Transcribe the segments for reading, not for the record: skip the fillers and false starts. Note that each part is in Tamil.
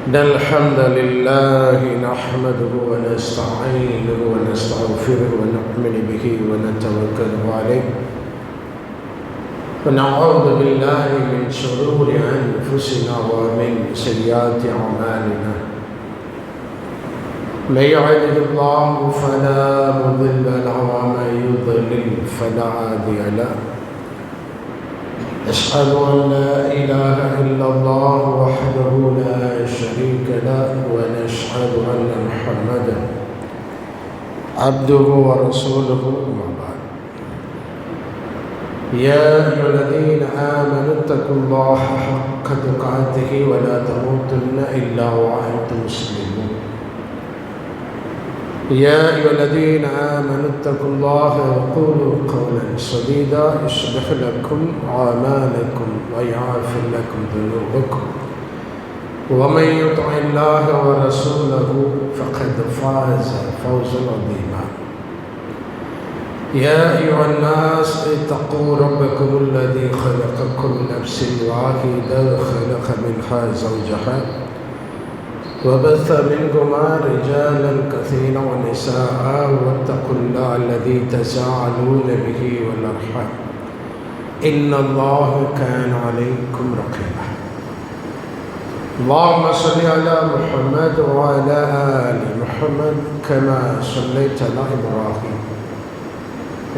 إن الحمد لله نحمده ونستعينه ونستغفره ونؤمن به ونتوكل عليه ونعوذ بالله من شرور أنفسنا ومن سيئات أعمالنا. من يهده الله فلا مضل له ومن يضلل فلا هادي له. أشهد أن لا إله إلا الله وحده لا شريك له ونشهد أن محمدا عبده ورسوله أما بعد. يا أيها الذين آمنوا اتقوا الله حق تقاته ولا تموتن إلا وأنتم مسلمون. يا أيها الذين آمنوا اتقوا الله وقولوا قولا سديدا يصلح لكم أعمالكم ويغفر لكم ذنوبكم ومن يطع الله ورسوله فقد فاز فوزا عظيما. يا أيها الناس اتقوا ربكم الذي خلقكم من نفس واحدة وخلق منها زوجها وبث منهما رجالا كثيرا ونساء واتقوا الله الذي تساءلون به والأرحام إن الله كان عليكم رقيبا. اللهم صل على محمد وعلى آل محمد كما صليت على إبراهيم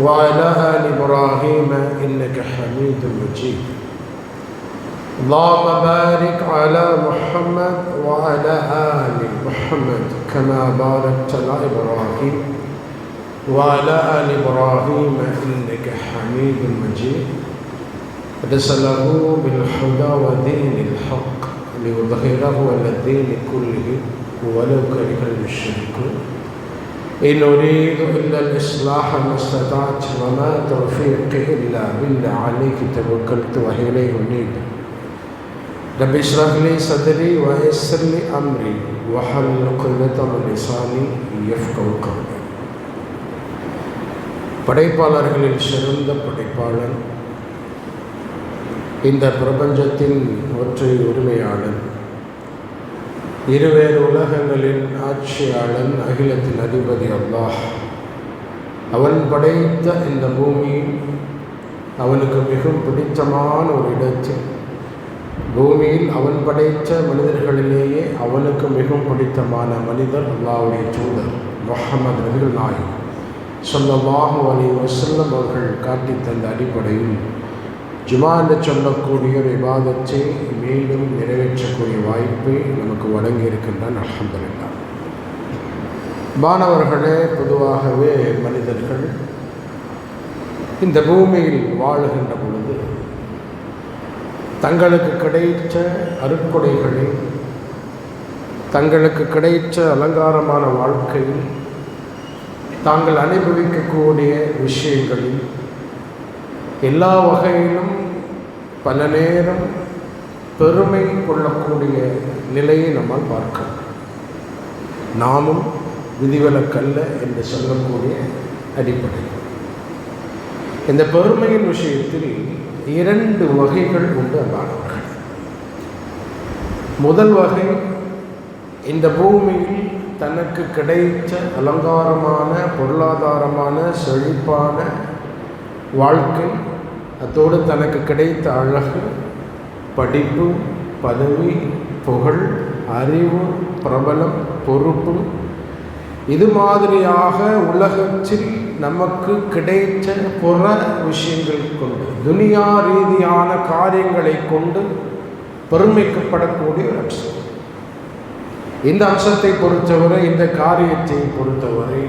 وعلى آل إبراهيم إنك حميد مجيد. اللهم بارك على محمد وعلى آل محمد كما باركت على إبراهيم وعلى آل إبراهيم إنك حميد مجيد. أرسله بالهدى ودين الحق ليظهره على الدين كله ولو كره المشركون. إن أريد إلا الإصلاح ما استطعت وما توفيقي إلا بالله عليك توكلت وإليه أنيب. رب اشرح لي صدري ويسر لي أمري واحلل عقدة من لساني يفقهوا قولي. படைப்பாளர்களில் சிறந்த படைப்பாளன், இந்த பிரபஞ்சத்தின் ஒற்றை உரிமையாளன், இருவேறு உலகங்களின் ஆட்சியாளன், அகிலத்தின் அதிபதி அல்லாஹ். அவன் படைத்த இந்த பூமி அவனுக்கு மிகவும் பிடித்தமான ஒரு இடத்தில், பூமியில் அவன் படைத்த மனிதர்களிலேயே அவனுக்கு மிகவும் பிடித்தமான மனிதர் அல்லாஹ்வுடைய தூதர் முஹம்மது நபிகள் நாயகம் ஸல்லல்லாஹு அலைஹி வஸல்லம் அவர்கள் காட்டி தந்த அடிப்படையில் ஜுமா என்று சொல்லக்கூடிய ஒரு இபாதத்தை மீண்டும் நிறைவேற்றக்கூடிய வாய்ப்பை நமக்கு வழங்கியிருக்கின்றான். அல்ஹம்துலில்லாஹ். மாணவர்களே, பொதுவாகவே மனிதர்கள் இந்த பூமியில் வாழுகின்ற பொழுது தங்களுக்கு கிடைத்த அருட்கொடைகளை, தங்களுக்கு கிடைத்த அலங்காரமான வாழ்க்கையில், தாங்கள் அனுபவிக்கக்கூடிய விஷயங்களில் எல்லா வகையிலும் பல நேரம் பெருமை கொள்ளக்கூடிய நிலையை நம்மால் பார்க்கலாம். நாமும் விதிவிலக்கல்ல என்று சொல்லக்கூடிய அடிப்படை. இந்த பெருமையின் விஷயத்தில் இரண்டு வகைகள் உண்டு அன்பானவர்கள். முதல் வகை, இந்த பூமியில் தனக்கு கிடைத்த அலங்காரமான, பொருளாதாரமான, செழிப்பான வாழ்க்கை, அதோடு தனக்கு கிடைத்த அழகு, படிப்பு, பதவி, புகழ், அறிவு, பிரபலம், பொறுப்பு, இது மாதிரியாக உலகத்தில் நமக்கு கிடைத்த புற விஷயங்கள் கொண்டு, துனியா ரீதியான காரியங்களை கொண்டு பெருமைக்கப்படக்கூடிய ஒரு அம்சம். இந்த அம்சத்தை பொறுத்தவரை, இந்த காரியத்தை பொறுத்தவரை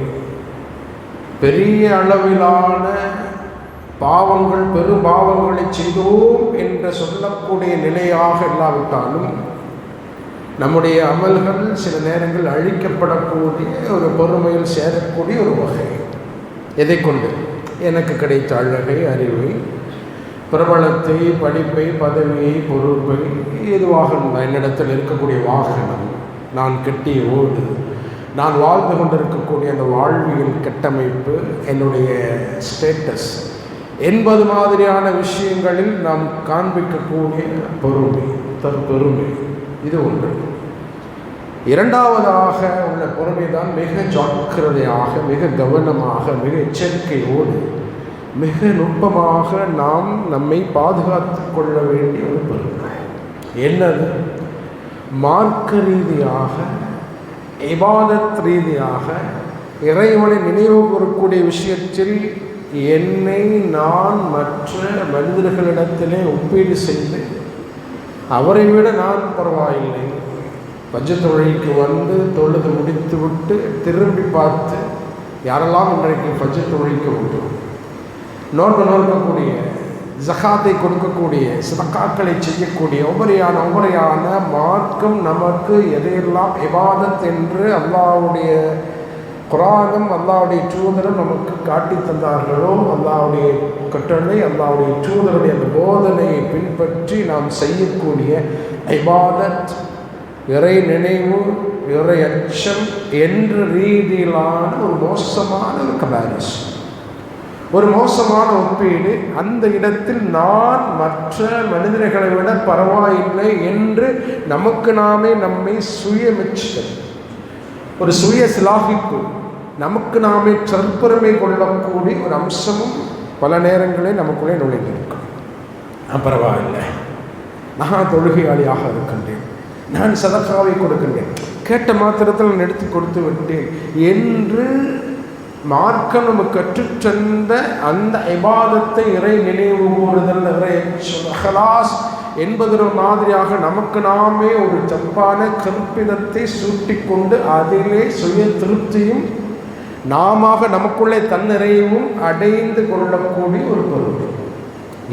பெரிய அளவிலான பாவங்கள், பெரும் பாவங்களை செய்தோம் என்று சொல்லக்கூடிய நிலையாக இல்லாவிட்டாலும் நம்முடைய அமல்கள் சில நேரங்கள் அழிக்கப்படக்கூடிய ஒரு பொறுமையில் சேரக்கூடிய ஒரு வகை. எதை கொண்டு? எனக்கு கிடைத்த அழகை, அறிவை, பிரபலத்தை, படிப்பை, பதவியை, பொறுப்பை, எதுவாக என்னிடத்தில் இருக்கக்கூடிய வாகனம், நான் கட்டிய ஓடு, நான் வாழ்ந்து கொண்டிருக்கக்கூடிய அந்த வாழ்வியல் கட்டமைப்பு, என்னுடைய ஸ்டேட்டஸ் என்பது மாதிரியான விஷயங்களில் நாம் காண்பிக்கக்கூடிய பொறுமை, தற்பெருமை, இது ஒன்று. இரண்டாவதாக உள்ள பொறுமை தான் மிக ஜாக்கிரதையாக, மிக கவனமாக, மிக எச்சரிக்கையோடு, மிக நுட்பமாக நாம் நம்மை பாதுகாத்து கொள்ள வேண்டிய ஒரு பொறுமை. என்னது? மார்க்க ரீதியாக, இபாதத் ரீதியாக இறைவனை நினைவு கூறக்கூடிய விஷயத்தில் என்னை நான் மற்ற மனிதர்களிடத்திலே ஒப்பீடு செய்து அவரை விட நான் பரவாயில்லை, பஜ்ஜு தொழுகைக்கு வந்து தொழுது முடித்து விட்டு திரும்பி பார்த்து யாரெல்லாம் இன்றைக்கு பஜ்ஜு தொழுகைக்கு விட்டோம், நோக்கக்கூடிய, ஜகாத்தை கொடுக்கக்கூடிய, சதக்காக்களை செய்யக்கூடிய ஒவ்வொரையான மார்க்கம் நமக்கு எதையெல்லாம் இபாதத் என்று அல்லாஹ்வுடைய குர்ஆனும் அல்லாஹ்வுடைய தூதரும் நமக்கு காட்டி தந்தார்களோ, அல்லாஹ்வுடைய கட்டளை, அல்லாஹ்வுடைய தூதருடைய அந்த போதனையை பின்பற்றி நாம் செய்யக்கூடிய இபாதத், இறை நினைவு, இறை அச்சம் என்ற ரீதியிலான ஒரு மோசமான ஒரு கம்பேரிசன், ஒரு மோசமான ஒப்பீடு. அந்த இடத்தில் நான் மற்ற மனிதர்களை விட பரவாயில்லை என்று நமக்கு நாமே நம்மை சுயமெச்சுதல், ஒரு சுய சிலாகிப்பு, நமக்கு நாமே சற்பெருமை கொள்ளக்கூடிய ஒரு அம்சமும் பல நேரங்களில் நமக்குள்ளே நுழைந்திருக்கும். நான் பரவாயில்லை, நான் தொழுகையாளியாக இருக்கின்றேன், நான் சதக்காவை கொடுக்கின்றேன், கேட்ட மாத்திரத்தில் நான் எடுத்து கொடுத்து விட்டேன் என்று மார்க்கம் நமக்கு கற்றுச்சென்ற அந்த இபாதத்தை, இறை நினைவு கூறுதல், இறை அஹ்லாஸ் என்பது மாதிரியாக நமக்கு நாமே ஒரு தப்பான கற்பிதத்தை சூட்டிக்கொண்டு அதிலே சுய திருப்தியும் நாம நமக்குள்ளே தன்னிறைவும் அடைந்து கொள்ளக்கூடிய ஒரு பெருமை.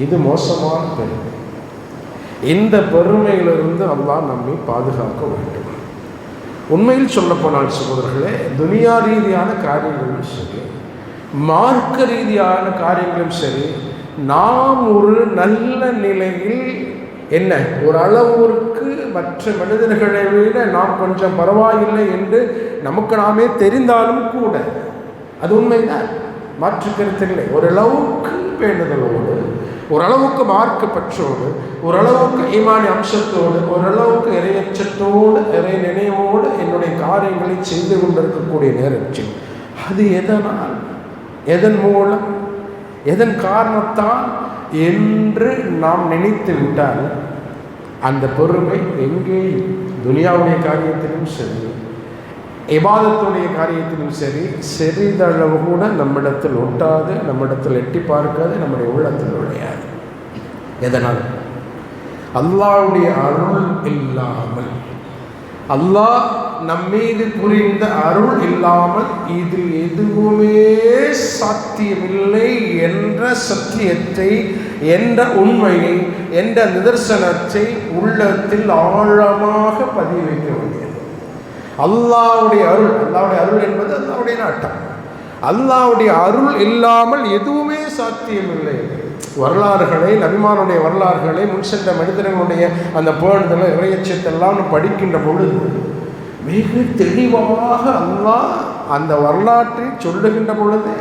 இது மோசமான பெருமை. இந்த பெருமையிலிருந்து அல்லாஹ் நம்மை பாதுகாக்க வேண்டும். உண்மையில் சொல்லப்போனால் சகோதரர்களே, துனியா ரீதியான காரியங்களும் சரி, மார்க்க ரீதியான காரியங்களும் சரி, நாம் ஒரு நல்ல நிலையில் என்ன ஒரு அளவிற்கு மற்ற மனிதர்களை விட நாம் கொஞ்சம் பரவாயில்லை என்று நமக்கு நாமே தெரிந்தாலும் கூட அது உண்மைதான், மாற்று கருத்தில்லை. ஓரளவுக்கு பேணுதலோடு, ஓரளவுக்கு மார்க்க பற்றோடு, ஓரளவுக்கு ஈமானி அம்சத்தோடு, ஓரளவுக்கு இறையச்சத்தோடு, இறை நினைவோடு என்னுடைய காரியங்களை செய்து கொண்டிருக்கக்கூடிய நேரத்தில் அது எதனால், எதன் மூலம், எதன் காரணத்தால் என்று நாம் நினைத்து விட்டால் அந்த பொறுமை எங்கேயும் துனியாவுடைய காரியத்திலும் சரி, இபாதத்துடைய காரியத்திலும் சரி, சிறிதளவு கூட நம்மிடத்தில் ஒட்டாது, நம்மிடத்தில் எட்டி பார்க்காது, நம்முடைய உள்ளத்தில் நுழையாது. எதனால்? அல்லாஹ்வுடைய அருள் இல்லாமல், அல்லாஹ் நம்மீது புரிந்த அருள் இல்லாமல் இது எதுவுமே சாத்தியமில்லை என்ற சத்தியத்தை, என்ற உண்மையை, என்ற நிதர்சனத்தை உள்ளத்தில் ஆழமாக பதிய வைக்க வேண்டியது. அல்லாஹ்வுடைய அருள், அல்லாஹ்வுடைய அருள் என்பது அல்லாஹ்வுடைய நாட்டம். அல்லாஹ்வுடைய அருள் இல்லாமல் எதுவுமே சாத்தியமில்லை. வரலாறுகளை, நபிமானுடைய வரலாறுகளை, முன் சென்ற மனிதர்களுடைய அந்த பேணுதலை, இறையச்சத்தெல்லாம் படிக்கின்ற பொழுது மிக தெளிவாக அல்லாஹ் அந்த வரலாற்றை சொல்லுகின்ற பொழுது,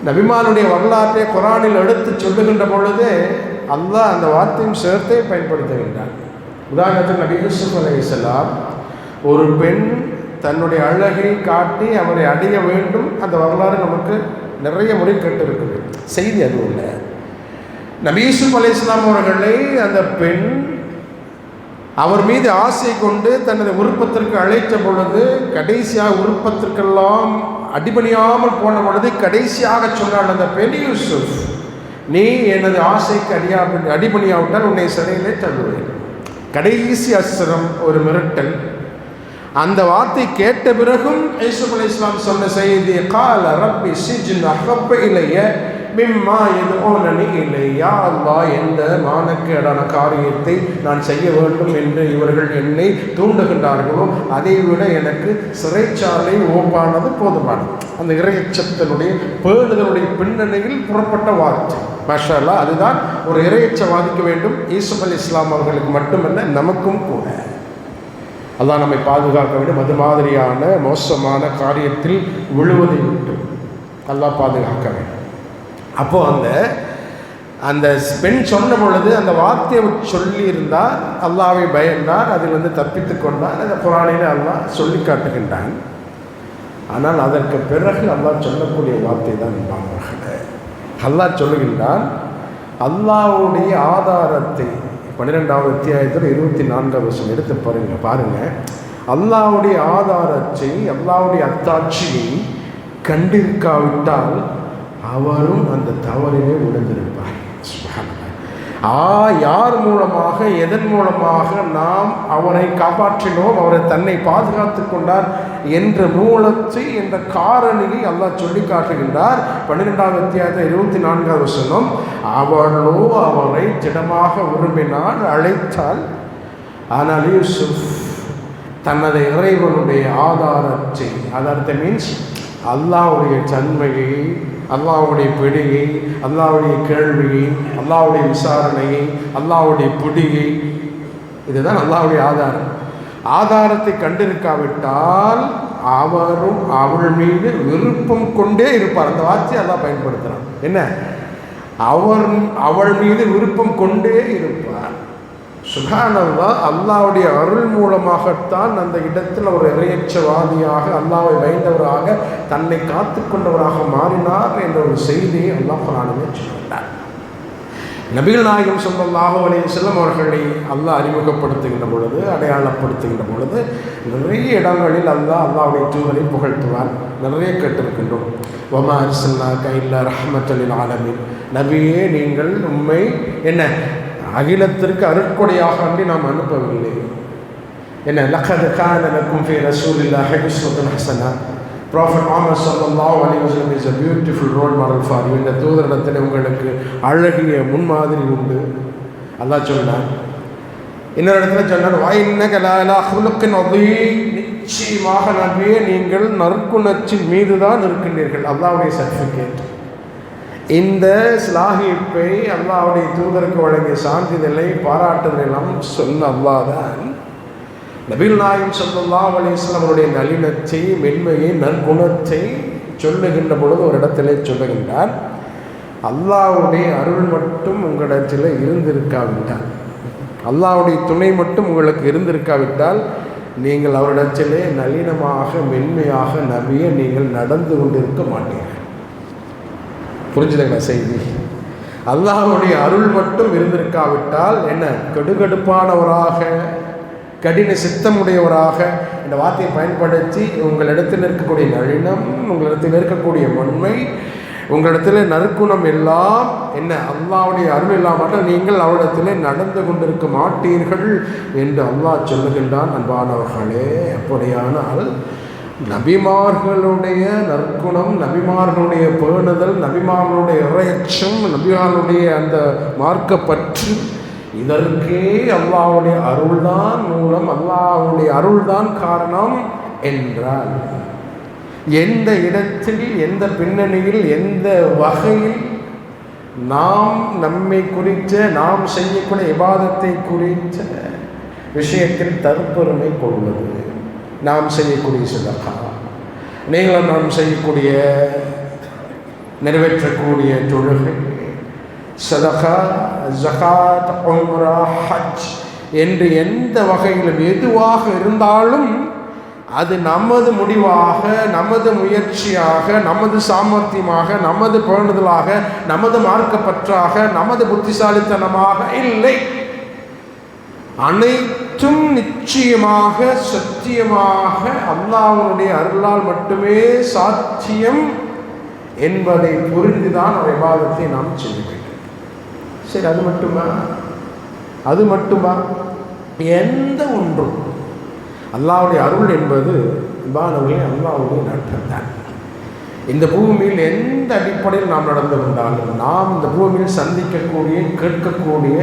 நபிமானுடைய வரலாற்றை குர்ஆனில் எடுத்து சொல்லுகின்ற பொழுது அல்லாஹ் அந்த வார்த்தையும் சேர்த்தே பயன்படுத்துகின்றான். உதாரணத்துக்கு நபி யூசுப் அலைஹிஸ்ஸலாம், ஒரு பெண் தன்னுடைய அழகை காட்டி அவரை அடைய வேண்டும், அந்த வரலாறு நமக்கு நிறைய முறை கேட்டிருக்குது, செய்தி அது இல்லை. நபி யூசுப் அலைஹிஸ்ஸலாம் அவர்களை அந்த பெண் அவர் மீது ஆசை கொண்டு தனது விருப்பத்திற்கு அழைத்த பொழுது, கடைசியாக விருப்பத்திற்கெல்லாம் அடிபணியாமல் போன பொழுது கடைசியாக சொன்னாள் அந்த பெண், யூசுப், நீ எனது ஆசைக்கு அடிபணியாவிட்டால் உன்னை சிறையிலே தள்ளுவேன். கடைசி அஸ்ரம், ஒரு மிரட்டல். அந்த வார்த்தை கேட்ட பிறகும் யூசுப் அலைஹிஸ்ஸலாம் சொன்ன செய்தி, கால ரப்பி சிஜ்ன் அஹப்ப இலைய மிம்மா யதுஊனனி இலையா, அல்லாஹ் எந்த மானக்கேடான காரியத்தை நான் செய்ய வேண்டும் என்று இவர்கள் என்னை தூண்டுகின்றார்களோ அதை விட எனக்கு சிறைச்சாலை ஓப்பானது போதுமானது. அந்த இறையச்சத்தினுடைய பேணுதலுடைய பின்னணியில் புறப்பட்ட வார்த்தை. மாஷா அல்லாஹ், அதுதான் ஒரு இறையச்சவாதிக்க வேண்டும். யூசுப் அலைஹிஸ்ஸலாம் அவர்களுக்கு மட்டுமல்ல, நமக்கும் கூட. அல்லாஹ் நம்மை பாதுகாக்க வேண்டும். அது மாதிரியான மோசமான காரியத்தில் விழுவதை விட்டு அல்லாஹ் பாதுகாக்க வேண்டும். அப்போது அந்த அந்த பெண் சொன்ன பொழுது அந்த வார்த்தையை சொல்லியிருந்தார், அல்லாஹ்வை பயந்தார், அதில் தப்பித்து கொண்டார். அந்த குர்ஆனிலே அல்லாஹ் சொல்லி காட்டுகின்றான். ஆனால் அதற்கு பிறகு அல்லாஹ் சொல்லக்கூடிய வார்த்தை தான் பாருங்களே. அல்லாஹ் சொல்லுகின்றான், அல்லாஹ்வுடைய ஆதாரத்தை 12வது அத்தியாயத்தில் 24வது வசனம் எடுத்து பாருங்க. அல்லாஹ்வுடைய ஆதாரத்தை, அல்லாஹ்வுடைய அத்தாட்சியை கண்டிருக்காவிட்டால் அவரும் அந்த தவறிலே விழுந்திருப்பார். யார் மூலமாக, எதன் மூலமாக நாம் அவரை காப்பாற்றினோம், அவரை தன்னை பாதுகாத்து கொண்டார் என்ற மூலத்தை, என்ற காரணியை அல்லாஹ் சொல்லி காட்டுகின்றார். 12வது அத்தியாயத்தில் 24வது வசனம், அவளோ அவரை திடமாக விரும்பினாள், அழைத்தாள். ஆனால் யூசுப் தனது இறைவனுடைய ஆதாரத்தை மீன்ஸ் அல்லாஹ்வுடைய தன்மையை, அல்லாஹ்வுடைய பிடியை, அல்லாஹ்வுடைய கேள்வியை, அல்லாஹ்வுடைய விசாரணையை, அல்லாஹ்வுடைய பிடியை, இதுதான் அல்லாஹ்வுடைய ஆதாரத்தை கண்டிருக்காவிட்டால் அவரும் அவள் மீது விருப்பம் கொண்டே இருப்பார். அந்த வார்த்தையை அல்லாஹ் பயன்படுத்துகிறான். என்ன? அவள் மீது விருப்பம் கொண்டே இருப்பார். சுப்ஹானல்லாஹ். அல்லாஹ்வுடைய அருள் மூலமாகத்தான் அந்த இடத்தில் ஒரு இறையற்றவாதியாக, அல்லாஹ்வை பயந்தவராக, தன்னை காத்து கொண்டவராக மாறினார் என்ற ஒரு செய்தியை அல்லாஹ் குர்ஆனிலே சொல்கிறார். நபிகள் நாயகம் ஸல்லல்லாஹு அலைஹி வஸல்லம் அவர்களை அல்லாஹ் அறிமுகப்படுத்துகின்ற பொழுது, அடையாளப்படுத்துகின்ற பொழுது நிறைய இடங்களில் அல்லாஹ்வுடைய தூதரை புகழ்த்துவார். நிறைய கேட்டிருக்கின்றோம். வமா அர்ஸல்னாக இல்லா ரஹ்மத்தல் லில் ஆலமீன். நபியே, நீங்கள் உம்மை என்ன அகிலத்திற்கு அருட்கொடையாக அன்றி நாம் அனுப்பவில்லை. என்ன? லக்கத் கான லக்கும் ஃபீ ரசூலில்லாஹி உஸ்வத்துன் ஹஸனா. Prophet Muhammad sallallahu alaihi wasallam is a beautiful role model for you. இந்த தூதரிடத்தில் உங்களுக்கு அழகிய முன்மாதிரி உண்டு. அல்லாஹ் சொன்னான். இன்னொரு இடத்துல சொன்னான், வா இன்னக லஅலா ஹுலுக்கின் அதீம். நிச்சயமாக நபியே, நீங்கள் நற்குணத்தின் மீது தான் இருக்கின்றீர்கள். அல்லாஹ்வுடைய சர்டிஃபிகேட். இந்த ஸ்லாஹிப்பை, அல்லாஹ்வுடைய தூதருக்கு வழங்கிய சான்றிதழை, பாராட்டுதலை எல்லாம் சொன்ன அல்லாஹ் தான் நபிகள் நாயகம் ஸல்லல்லாஹு அலைஹி வஸல்லம் அவருடைய நளினத்தை, மென்மையை, நற்குணத்தை சொல்லுகின்ற பொழுது ஒரு இடத்திலே சொல்லுகின்றார், அல்லாஹ்வுடைய அருள் மட்டும் உங்களிடத்தில் இருந்திருக்காவிட்டால், அல்லாஹ்வுடைய துணை மட்டும் உங்களுக்கு இருந்திருக்காவிட்டால் நீங்கள் அவரிடத்திலே நளினமாக, மென்மையாக நபியை நீங்கள் நடந்து கொண்டிருக்க மாட்டீர்கள். புரிஞ்சுதுங்களா செய்தி? அல்லாஹ்வுடைய அருள் மட்டும் இருந்திருக்காவிட்டால் என்ன? கடுகடுப்பானவராக, கடின சித்தமுடையவராக இந்த வார்த்தையை பயன்படுத்தி உங்களிடத்தில் இருக்கக்கூடிய நளினம், உங்களிடத்தில் இருக்கக்கூடிய மண்மை, உங்களிடத்தில் நற்குணம் எல்லாம் என்ன? அல்லாஹ்வுடைய அருள் இல்லாமல் நீங்கள் அவரிடத்தில் நடந்து கொண்டிருக்க மாட்டீர்கள் என்று அல்லாஹ் சொல்லுகின்றான். அன்பானவர்களே, அப்படியானால் நபிமார்களுடைய நற்குணம், நபிமார்களுடைய பேணுதல், நபிமார்களுடைய இறையச்சம், நபிமார்களுடைய அந்த மார்க்கப்பற்று, இதற்கே அல்லாஹ்வுடைய அருள்தான் மூலம், அல்லாஹ்வுடைய அருள்தான் காரணம் என்றால், எந்த இடத்தில், எந்த பின்னணியில், எந்த வகையில் நாம் நம்மை குறித்த, நாம் செய்யக்கூடிய இபாதத்தை குறித்த விஷயத்தில் தற்பெருமை கொள்வது, நாம் செய்யக்கூடிய சதகா, நீங்களும் நாம் செய்யக்கூடிய நிறைவேற்றக்கூடிய தொழுகை, சதகா, ஜகாத், உம்ரா, ஹஜ் என்று எந்த வகையிலும் எதுவாக இருந்தாலும் அது நமது முடிவாக, நமது முயற்சியாக, நமது சாமர்த்தியமாக, நமது பேணுதலாக, நமது மார்க்கப்பற்றாக, நமது புத்திசாலித்தனமாக இல்லை. அனைத்தும் நிச்சயமாக, சத்தியமாக அல்லாஹ்வுடைய அருளால் மட்டுமே சாத்தியம் என்பதை புரிந்துதான் ஒரு இபாதத்தை நாம் செய்ய வேண்டும். சரி, அது மட்டுமா? எந்த ஒன்றும் அல்லாஹ்வுடைய அருள் என்பது அல்லாஹ்வுடைய நாட்டம் தான். இந்த பூமியில் எந்த அடிப்படையில் நாம் நடந்து கொண்டாலும், நாம் இந்த பூமியில் சந்திக்கக்கூடிய, கேட்கக்கூடிய,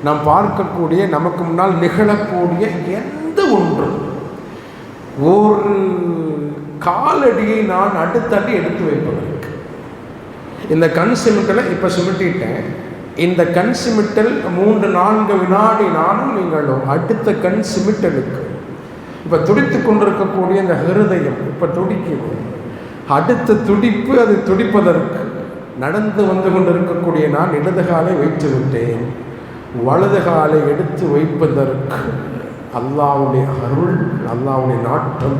நாம் பார்க்கக்கூடிய, நமக்கு முன்னால் நிகழக்கூடிய எந்த ஒன்று, ஒரு காலடியை நான் அடுத்தடி எடுத்து வைப்பதற்கு, இந்த கண் சிமிட்டலை இப்போ சிமிட்டிட்டேன், இந்த கண் சிமிட்டல் 3-4 வினாடி நானும் நீங்களும் அடுத்த கண் சிமிட்டலுக்கு இப்போ துடித்து கொண்டிருக்கக்கூடிய இந்த ஹிருதயம் இப்போ துடிக்கும். அடுத்த துடிப்பு, அது துடிப்பதற்கு நடந்து வந்து கொண்டிருக்கக்கூடிய நான் இடது காலை வைத்து விட்டேன், வலது காலை எடுத்து வைப்பதற்கு அல்லாஹ்வுடைய அருள், அல்லாஹ்வுடைய நாட்டம்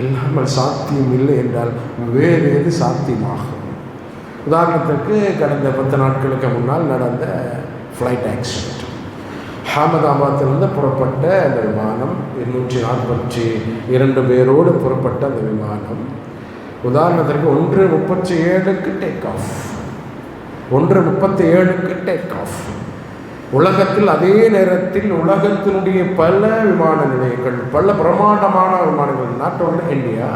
இல்லாமல் சாத்தியம் இல்லை என்றால் வேறு எது சாத்தியமாகும்? உதாரணத்துக்கு கடந்த 10 நாட்களுக்கு முன்னால் நடந்த ஃப்ளைட் ஆக்சிடென்ட். அஹமதாபாத்திலிருந்து புறப்பட்ட அந்த விமானம் 242 பேரோடு புறப்பட்ட அந்த விமானம் உதாரணத்திற்கு 1:37 டேக் ஆஃப், 1:37 டேக் ஆஃப். உலகத்தில் அதே நேரத்தில் உலகத்தினுடைய பல விமான நிலையங்கள், பல பிரமாண்டமான விமானங்கள், நாட் ஒன்லி இந்தியா,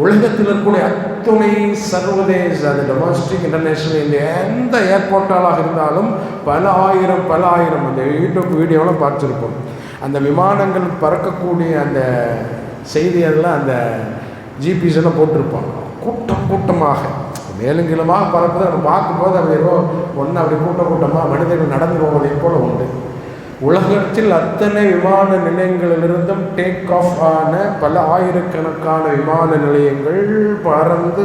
உலகத்தில் இருக்கக்கூடிய அத்துணை சர்வதேச, அது டொமஸ்டிக், இன்டர்நேஷ்னல், இந்த எந்த ஏர்போர்ட்டாளாக இருந்தாலும் பல ஆயிரம் அந்த யூடியூப் வீடியோவில் பார்த்துருப்போம். அந்த விமானங்கள் பறக்கக்கூடிய அந்த செய்தியெல்லாம் அந்த ஜிபிஎஸ் எல்லாம் போட்டிருப்பாங்க. கூட்டமாக மேலுங்கிலுமாக பறப்பதை நம்ம பார்க்கும்போது அது ஏதோ ஒன்று அப்படி கூட்டமாக மனிதர்கள் நடந்து போவதை போல உண்டு. உலகத்தில் அத்தனை விமான நிலையங்களிலிருந்தும் டேக் ஆஃப் ஆன பல ஆயிரக்கணக்கான விமான நிலையங்கள் பறந்து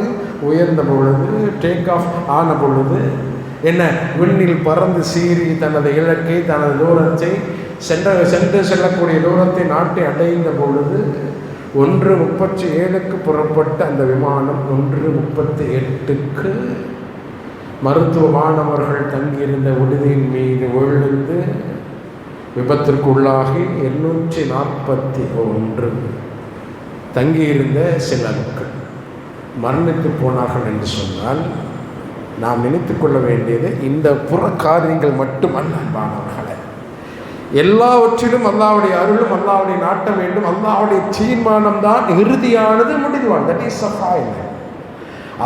உயர்ந்த பொழுது, டேக் ஆஃப் ஆன பொழுது என்ன, விண்ணில் பறந்து சீறி தனது இலக்கை, தனது தூரத்தை சென்று செல்லக்கூடிய தூரத்தை நாட்டை அடைந்த பொழுது 1:37 புறப்பட்ட அந்த விமானம் 1:38 மருத்துவ மாணவர்கள் தங்கியிருந்த விடுதியின் மீது விழுந்து விபத்திற்கு உள்ளாகி 841 தங்கியிருந்த சிலர்கள் மரணித்து போனார்கள் என்று சொன்னால் நாம் நினைத்து கொள்ள வேண்டியது இந்த புற காரியங்கள் மட்டுமல்ல மாணவர்களே. எல்லாவற்றிலும் அல்லாஹ்வுடைய அருளும் அல்லாஹ்வுடைய நாட்டம் வேண்டும், அல்லாஹ்வுடைய தீர்மானம் தான் இறுதியானது, முடிவான். தட் இஸ்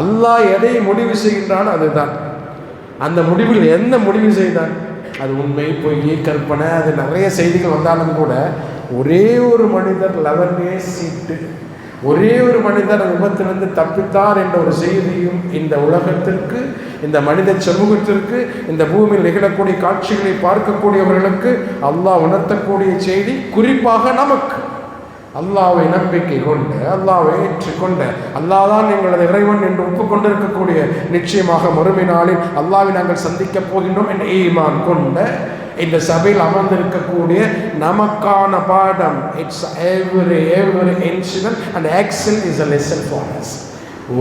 அல்லாஹ் எதை முடிவு செய்கின்றான் அதுதான். அந்த முடிவில் என்ன முடிவு செய்தான், அது உண்மை, பொய், கற்பனை, அது நிறைய செய்திகள் வந்தாலும் கூட ஒரே ஒரு மனிதர் 11 சீட்டு, ஒரே ஒரு மனிதர் விபத்திலிருந்து தப்பித்தார் என்ற ஒரு செய்தியும் இந்த உலகத்திற்கு, இந்த மனித சமூகத்திற்கு, இந்த பூமியில் நிகழக்கூடிய காட்சிகளை பார்க்கக்கூடியவர்களுக்கு அல்லாஹ் உணர்த்தக்கூடிய செய்தி, குறிப்பாக நமக்கு அல்லாஹ்வை நம்பிக்கை கொண்டு, அல்லாஹ்வை ஏற்றுக்கொண்ட, அல்லாஹ் தான் எங்களது இறைவன் என்று ஒப்புக்கொண்டிருக்கக்கூடிய, நிச்சயமாக மறுமை நாளில் அல்லாஹ்வை நாங்கள் சந்திக்கப் போகின்றோம் என்ற ஈமான் கொண்ட இந்த சபையில் அமர்ந்திருக்கக்கூடிய நமக்கான பாடம். It's every incident and action is a lesson for us.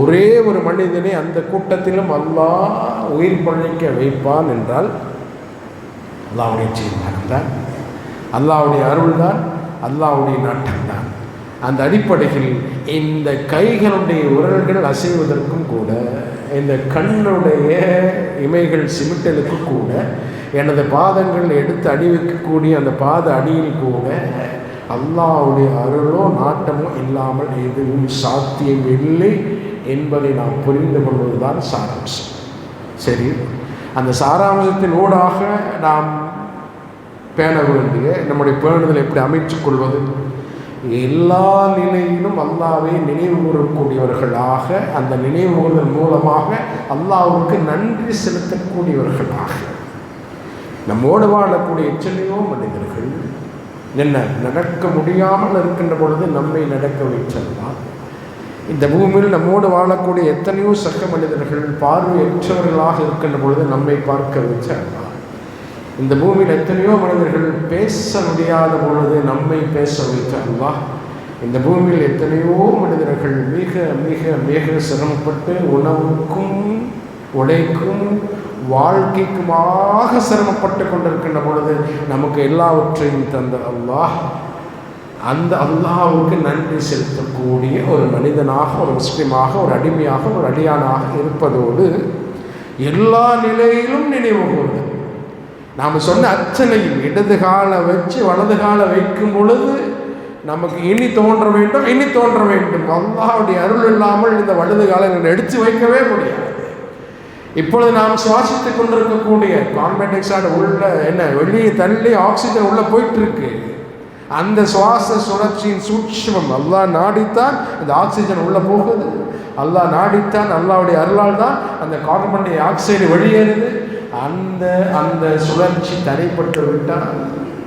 ஒரே ஒரு மனிதனை அந்த கூட்டத்திலும் அல்லாஹ் உயிர் பழைக்க வைப்பான் என்றால் அல்லாஹ்வுடைய தீர்மானம் தான், அல்லாஹ்வுடைய அருள் தான், அல்லாஹ்வுடைய நாட்டம் தான். அந்த அடிப்படையில் இந்த கைகளுடைய உரல்கள் அசைவதற்கும் கூட, இந்த கண்ணுடைய இமைகள் சிமிட்டலுக்கு கூட, எனது பாதங்கள் எடுத்து அடி வைக்கக்கூடிய அந்த பாத அடியில் கூட அல்லாஹ்வுடைய அருளோ நாட்டமோ இல்லாமல் எதுவும் சாத்தியம் இல்லை என்பதை நாம் புரிந்து கொள்வதுதான் சாராம்சம். சரி, அந்த சாராம்சத்தின் ஊடாக நாம் பேண வேண்டிய நம்முடைய பேணுதலை எப்படி அமைத்துக் கொள்வது, எல்லா நிலையிலும் அல்லாஹ்வை நினைவு கூறக்கூடியவர்களாக, அந்த நினைவு கூறுதல் மூலமாக அல்லாஹ்வுக்கு நன்றி செலுத்தக்கூடியவர்களாக. நம்மோடு வாழக்கூடிய எத்தனையோ மனிதர்கள் என்ன நடக்க முடியாமல் இருக்கின்ற பொழுது நம்மை நடக்க வைச்சல்லாம், இந்த பூமியில் நம்மோடு வாழக்கூடிய எத்தனையோ சக மனிதர்கள் பார்வையற்றவர்களாக இருக்கின்ற பொழுது நம்மை பார்க்க வச்சல்லாம், இந்த பூமியில் எத்தனையோ மனிதர்கள் பேச முடியாத பொழுது நம்மை பேச வைத்தல்லா, இந்த பூமியில் எத்தனையோ மனிதர்கள் மிக மிக மிக சிரமப்பட்டு உணவுக்கும் உடைக்கும் வாழ்க்கைக்குமாக சிரமப்பட்டு கொண்டிருக்கின்ற பொழுது நமக்கு எல்லாவற்றையும் தந்த அல்லாஹ், அந்த அல்லாஹ்வுக்கு நன்றி செலுத்தக்கூடிய ஒரு மனிதனாக, ஒரு முஸ்லிமாக, ஒரு அடிமையாக, ஒரு அடியானாக இருப்பதோடு எல்லா நிலையிலும் நினைவு கூறுதல். நாம் சொன்ன அத்தனையும் இடது காலை வச்சு வலது காலை வைக்கும் பொழுது நமக்கு இனி தோன்ற வேண்டும், இனி தோன்ற வேண்டும். அல்லாஹ்வுடைய அருள் இல்லாமல் இந்த வலது காலை எடுத்து வைக்கவே முடியாது. இப்பொழுது நாம் சுவாசித்துக் கொண்டிருக்கக்கூடிய கார்பன் டை ஆக்சைடு உள்ள என்ன வெளியே தள்ளி ஆக்சிஜன் உள்ள போயிட்டு இருக்கு. அந்த சுவாச சுழற்சியின் சூட்சுமம் அல்லாஹ் நாடித்தான் இந்த ஆக்சிஜன் உள்ள போகுது, அல்லாஹ் நாடித்தான், அல்லாஹ்வுடைய அருளால் தான் அந்த கார்பன் டை ஆக்சைடு வெளியேறுது. அந்த அந்த சுழற்சி தடைப்பட்டு விட்டால்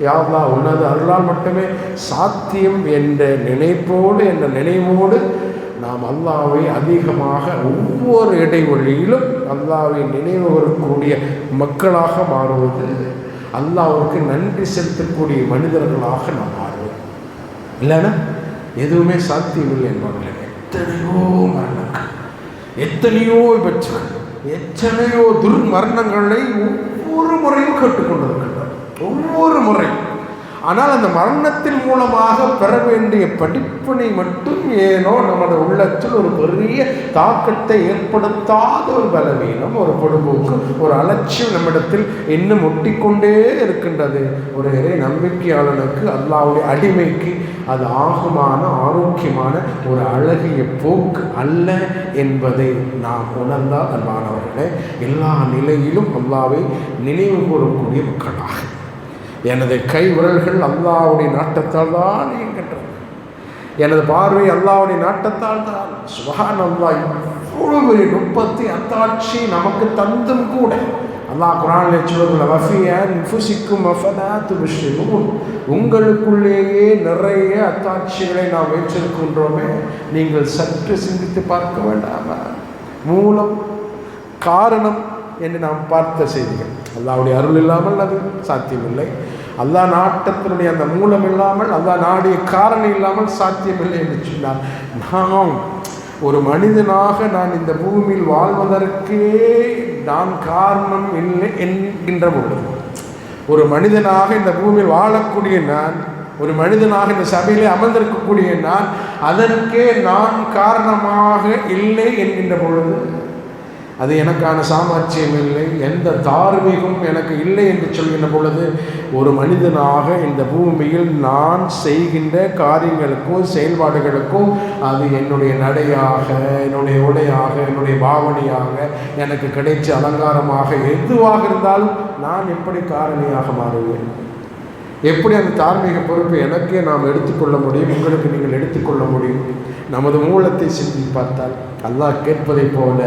யா அல்லாஹ் உனது அருளால் மட்டுமே சாத்தியம் என்ற நினைப்போடு, என்ற நினைவோடு நாம் அல்லாஹ்வை அதிகமாக ஒவ்வொரு இடைவெளியிலும் அல்லாஹ்வை நினைவு வரக்கூடிய மக்களாக மாறுவது, அல்லாஹ்வுக்கு நன்றி செலுத்தக்கூடிய மனிதர்களாக நாம் மாறுவோம். இல்லைன்னா எதுவுமே சாத்தியமில்லை என்பார்கள். எத்தனையோ மரணங்கள், எத்தனையோ விபத்துகள், எத்தனையோ துர்மரணங்களை ஒவ்வொரு முறையும் கேட்டுக்கொண்டிருக்கின்றோம், ஒவ்வொரு முறையும். ஆனால் அந்த மரணத்தின் மூலமாக பெற வேண்டிய படிப்பினை மட்டும் ஏனோ நமது உள்ளத்தில் ஒரு பெரிய தாக்கத்தை ஏற்படுத்தாத ஒரு பலவீனம், ஒரு பொடுபோக்கு, ஒரு அலட்சியம் நம்மிடத்தில் இன்னும் ஒட்டிக்கொண்டே இருக்கின்றது. ஒரு இறை நம்பிக்கையாளனுக்கு, அல்லாஹ்வுடைய அடிமைக்கு அது ஆகுமான ஆரோக்கியமான ஒரு அழகிய போக்கு அல்ல என்பதை நாம் உணர்ந்தால் அன்பானவர்களே, எல்லா நிலையிலும் அல்லாஹ்வை நினைவு கூறக்கூடிய மக்களாக எனது கை விரல்கள் அல்லாஹ்வுடைய நாட்டத்தால் தான் இயங்குகின்றது, எனது பார்வை அல்லாஹ்வுடைய நாட்டத்தால் தான். சுப்ஹானல்லாஹ், இவ்வளவு பெரிய நுட்பத்தை அத்தாட்சி நமக்கு தந்தும் கூட அல்லாஹ் குர்ஆனிலே சொல்லுகிற வஃபி அன்ஃபுசிக்கும் அஃபலா துப்சிரூன், உங்களுக்குள்ளேயே நிறைய அத்தாட்சிகளை நாம் வைத்திருக்கின்றோமே, நீங்கள் சற்று சிந்தித்து பார்க்க வேண்டாமா? மூலம் காரணம் என்று நாம் பார்த்த செய்திகள். அல்லாஹ்வுடைய அருள் இல்லாமல் அது சாத்தியமில்லை. அல்லாஹ் நாட்டத்தினுடைய அந்த மூலம் இல்லாமல், அல்லாஹ் நாடிய காரணம் இல்லாமல் சாத்தியமில்லை என்று சொன்னார். நாம் ஒரு மனிதனாக நான் இந்த பூமியில் வாழ்வதற்கே நான் காரணம் இல்லை என்கின்ற பொழுது, ஒரு மனிதனாக இந்த பூமியில் வாழக்கூடிய நான், ஒரு மனிதனாக இந்த சபையிலே அமர்ந்திருக்கக்கூடிய நான், அதற்கே நான் காரணமாக இல்லை என்கின்ற பொழுது அது எனக்கான சாமர்த்தியம் இல்லை, எந்த தார்மீகம் எனக்கு இல்லை என்று சொல்கின்ற பொழுது, ஒரு மனிதனாக இந்த பூமியில் நான் செய்கின்ற காரியங்களுக்கோ செயல்பாடுகளுக்கோ அது என்னுடைய நடையாக, என்னுடைய உடையாக, என்னுடைய பாவனையாக, எனக்கு கிடைச்ச அலங்காரமாக எதுவாக இருந்தாலும் நான் எப்படி காரணியாக மாறுவேன்? எப்படி அந்த தார்மீக பொறுப்பை எனக்கே நாம் எடுத்துக்கொள்ள முடியும், உங்களுக்கு நீங்கள் எடுத்துக்கொள்ள முடியும்? நமது மூலத்தை சிந்தி பார்த்தால் அல்லாஹ் கேட்பதை போல,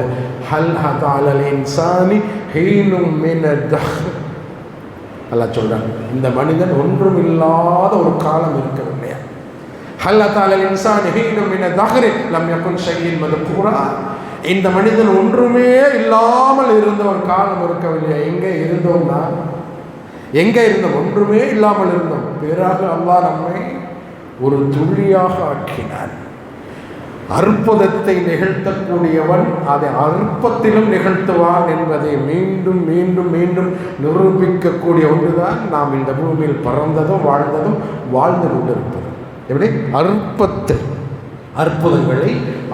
ஹல் ஹதா அலல் இன்சானி ஹீனும் மினத் தஹ்ர், அல்லாஹ் சொல்றான், இந்த மனிதன் ஒன்றும் இல்லாத ஒரு காலம் இருக்கவில்லையா? ஹல் ஹதா அலல் இன்சானி ஹீனும் மினத் தஹ்ர் லம் யகுன் ஷைஇன் மத்கூரா, இந்த மனிதன் ஒன்றுமே இல்லாமல் இருந்த ஒரு காலம் இருக்கவில்லையா? எங்கே இருந்தோம்னா, எங்கே இருந்தோம்? ஒன்றுமே இல்லாமல் இருந்தோம். பிறகு அல்லாஹ் நம்மை ஒரு துளியாக ஆக்கினான். அற்புதத்தை நிகழ்த்தக்கூடியவன் அதை அற்பத்திலும் நிகழ்த்துவான் என்பதை மீண்டும் மீண்டும் மீண்டும் நிரூபிக்கக்கூடிய ஒன்றுதான் நாம் இந்த பூமியில் பிறந்ததும் வாழ்ந்ததும் வாழ்ந்து கொண்டிருப்பதும். எப்படி? அற்பத்தை, அற்புதங்களை,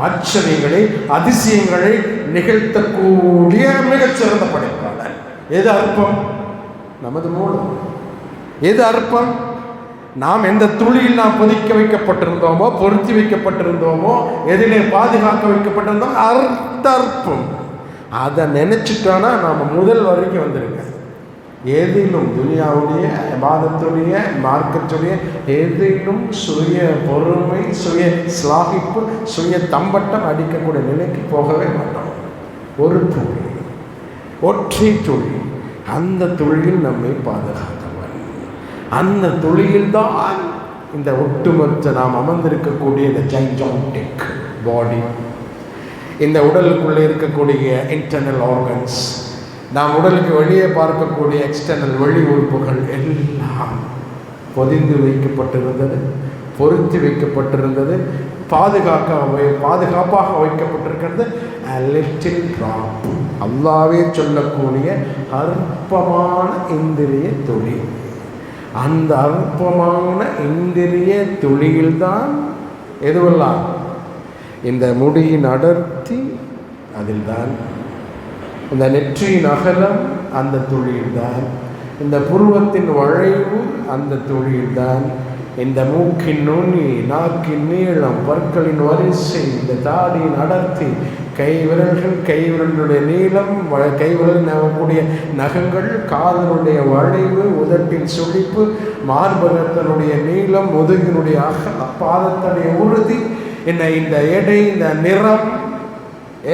ஆச்சரியங்களை, அதிசயங்களை நிகழ்த்தக்கூடிய மிகச்சிறந்த படைப்பாளர். எது அற்பம்? நமது மூலம். எது அற்பம்? நாம் எந்த துளியில் நாம் பொதிக்க வைக்கப்பட்டிருந்தோமோ, பொருத்தி வைக்கப்பட்டிருந்தோமோ, எதிலே பாதுகாக்க வைக்கப்பட்டிருந்தோமோ, அர்த்தம். அதை நினைச்சிட்டோன்னா நாம் முதல் வரைக்கும் வந்துருங்க. ஏதிலும் துனியாவுடைய, இபாதத்துடைய, மார்க்கத்துடைய எதிலும் சுய பொறுமை, சுய ஸ்லாகிப்பு, சுய தம்பட்டம் அடிக்கக்கூடிய நிலைக்கு போகவே மாட்டோம். ஒரு துளி, ஒற்றை துளி, அந்த துளியில் நம்மை பாதுகாத்தவன். அந்த துளியில்தான் இந்த ஒட்டுமொத்த நாம் அமர்ந்திருக்கக்கூடிய இந்த ஜைஜாண்டிக் பாடி, இந்த உடலுக்குள்ளே இருக்கக்கூடிய இன்டர்னல் ஆர்கன்ஸ், நாம் உடலுக்கு வெளியே பார்க்கக்கூடிய எக்ஸ்டர்னல் வெளி உறுப்புகள் எல்லாம் பொதிந்து வைக்கப்பட்டிருந்தது, பொருத்தி வைக்கப்பட்டிருந்தது, பாதுகாப்பாக வைக்கப்பட்டிருக்கிறது. லிட்டில் ட்ராப், அல்லாவே சொல்லக்கூடிய அற்பமான இந்திரிய துளி. அந்த அற்பமான இந்திரிய துளியில்தான் எதுவெல்லாம், இந்த முடியின் அடர்த்தி அதில்தான், இந்த நெற்றியின் அகலம் அந்த துளியில்தான், இந்த புருவத்தின் வளைவு அந்த துளியில்தான், இந்த மூக்கின் நுனி, நாக்கின் நீளம், பற்களின் வரிசை, இந்த தாடியின் அடர்த்தி, கைவிரலுடைய நீளம், கைவிரல் நகக்கூடிய நகங்கள், காதலுடைய வளைவு, உதட்டின் சுழிப்பு, மார்பகத்தினுடைய நீளம், முதுகினுடைய பாதத்தினுடைய உறுதி, என்ன இந்த எடை, இந்த நிறம்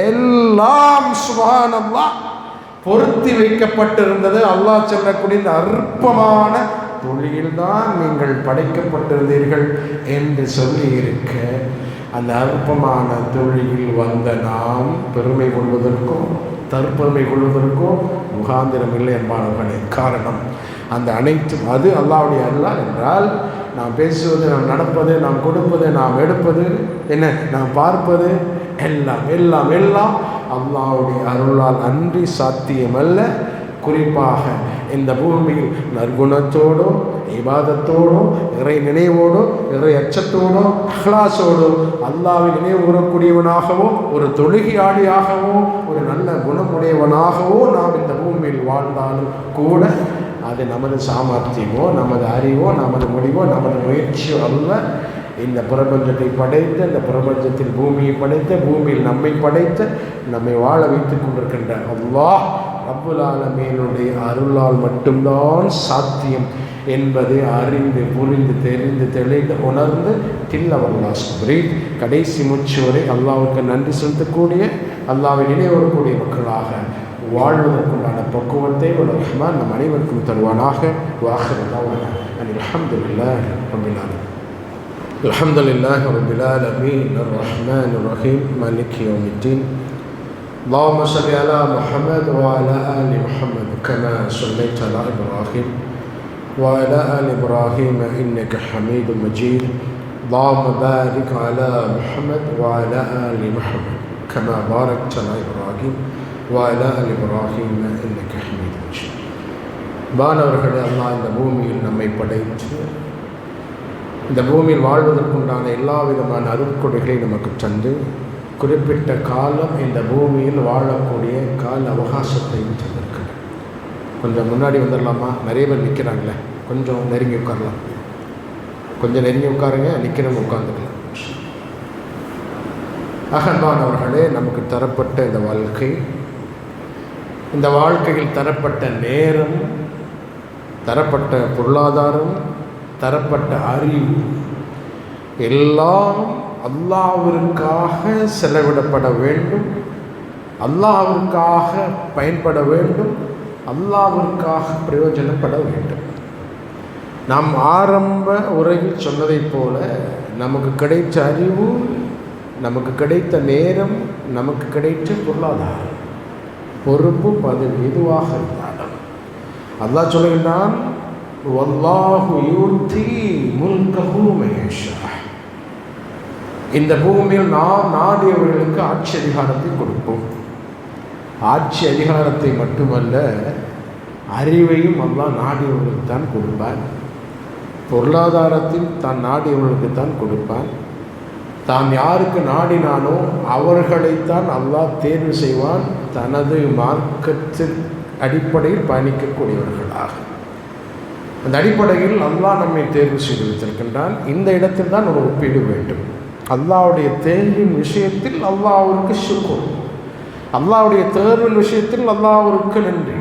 எல்லாம் சுப்ஹானல்லாஹ் பொருத்தி வைக்கப்பட்டிருந்தது. அல்லாஹ் சொல்லக்கூடிய இந்த அற்பமான துளியில்தான் நீங்கள் படைக்கப்பட்டிருந்தீர்கள் என்று சொல்லி இருக்க, அந்த அற்பமான தொழிலில் வந்த நாம் பெருமை கொள்வதற்கும் தற்பெருமை கொள்வதற்கும் முகாந்திரம் இல்லை என்பார்களே. காரணம் அந்த அனைத்தும் அது அல்லாஹ்வுடைய அருளால் என்றால் நாம் பேசுவது, நாம் நடப்பது, நாம் கொடுப்பது, நாம் எடுப்பது, என்ன நாம் பார்ப்பது எல்லாம் எல்லாம் எல்லாம் அல்லாஹ்வுடைய அருளால் அன்றி சாத்தியமல்ல. குறிப்பாக இந்த பூமியில் நற்குணத்தோடோ இபாதத்தோடோ இறை நினைவோடோ இறை அச்சத்தோடோ அஹ்லாஸோடோ அல்லாஹ்வை நினைவு கூறக்கூடியவனாகவோ ஒரு தொழுகையாளியாகவோ ஒரு நல்ல குணமுடையவனாகவோ நாம் இந்த பூமியில் வாழ்ந்தாலும் கூட அது நமது சாமர்த்தியமோ நமது அறிவோ நமது முடிவோ நமது முயற்சியோ அல்ல. இந்த பிரபஞ்சத்தை படைத்த, இந்த பிரபஞ்சத்தில் பூமியை படைத்த, பூமியில் நம்மை படைத்த, நம்மை வாழ வைத்துக் கொண்டிருக்கின்ற அல்லாஹ் ரப்புல் ஆலமீனுடைய அருளால் மட்டும்தான் சாத்தியம் என்பதை அறிந்து புரிந்து தெரிந்து தெளிந்து உணர்ந்து தில்லவல்லா சுப்ரி கடைசி மூச்சு வரை அல்லாஹ்வுக்கு நன்றி செலுத்தக்கூடிய, அல்லாஹ்வை நினைவுறக்கூடிய மக்களாக வாழ்வதற்குண்டான பக்குவத்தை ஒரு ரஹ்மான் நம் அனைவருக்கும் தருவானாக. வாஹிர் தஅவானா அல்ஹம்துலில்லாஹி ரப்பில் ஆலமீன். அல்ஹம்துலில்லாஹி ரப்பில் ஆலமீன் அர்ரஹ்மானிர் ரஹீம் மாலிகி யௌமிddin. اللهم صل على محمد وعلى آل محمد كما صليت على إبراهيم وعلى آل إبراهيم إنك حميد مجيد. اللهم بارك على محمد وعلى آل محمد كما باركت على إبراهيم وعلى آل إبراهيم إنك حميد مجيد. மாணவர்களே, அல்லாஹ் இந்த பூமியில் நம்மை படைத்து இந்த பூமியில் வாழ்வதற்குண்டான எல்லா விதமான அருட்கொடைகளை நமக்கு தந்து குறிப்பிட்ட காலம் இந்த பூமியில் வாழக்கூடிய கால அவகாசத்தை தந்திருக்கிறது. கொஞ்சம் முன்னாடி வந்துடலாமா? நிறைய பேர் நிற்கிறாங்களே, கொஞ்சம் நெருங்கி உட்காரலாம். கொஞ்சம் நெருங்கி உட்காருங்க, நிற்கிறவங்க உட்காந்துக்கலாம். அகன்பானவர்களே, நமக்கு தரப்பட்ட இந்த வாழ்க்கை, இந்த வாழ்க்கையில் தரப்பட்ட நேரம், தரப்பட்ட பொருளாதாரம், தரப்பட்ட அறிவு எல்லாம் அல்லாஹ்விற்காக செலவிடப்பட வேண்டும், அல்லாஹ்விற்காக பயன்பட வேண்டும், அல்லாஹ்விற்காக பிரயோஜனப்பட வேண்டும். நாம் ஆரம்ப உரையில் சொன்னதைப் போல நமக்கு கிடைத்த அறிவு, நமக்கு கிடைத்த நேரம், நமக்கு கிடைத்த பொருளாதாரம், பொறுப்பு, பதவி எதுவாக இருந்தாலும் அல்லாஹ் சொல்லுகின்றான், வல்லாஹு யூதி முல்கஹு மயஷா. இந்த பூமியில் நாம் நாடியவர்களுக்கு ஆட்சி அதிகாரத்தை கொடுப்போம். ஆட்சி அதிகாரத்தை மட்டுமல்ல, அறிவையும் அல்லாஹ் நாடியவர்களுக்கு தான் கொடுப்பான். பொருளாதாரத்தில் தான் நாடியவர்களுக்கு தான் கொடுப்பான். தான் யாருக்கு நாடினானோ அவர்களைத்தான் அல்லாஹ் தேர்வு செய்வான், தனது மார்க்கத்தின் அடிப்படையில் பயணிக்கக்கூடியவர்களாக. அந்த அடிப்படையில் அல்லாஹ் நம்மை தேர்வு செய்து வைத்திருக்கின்றான். இந்த இடத்தில் தான் ஒரு ஒப்பீடு வேண்டும். அல்லாஹ்வுடைய தேர்வின் விஷயத்தில் அல்லாஹ்விற்கு ஷுக்ர், அல்லாஹ்வுடைய தேர்வின் விஷயத்தில் அல்லாஹ்விற்கு நன்றி.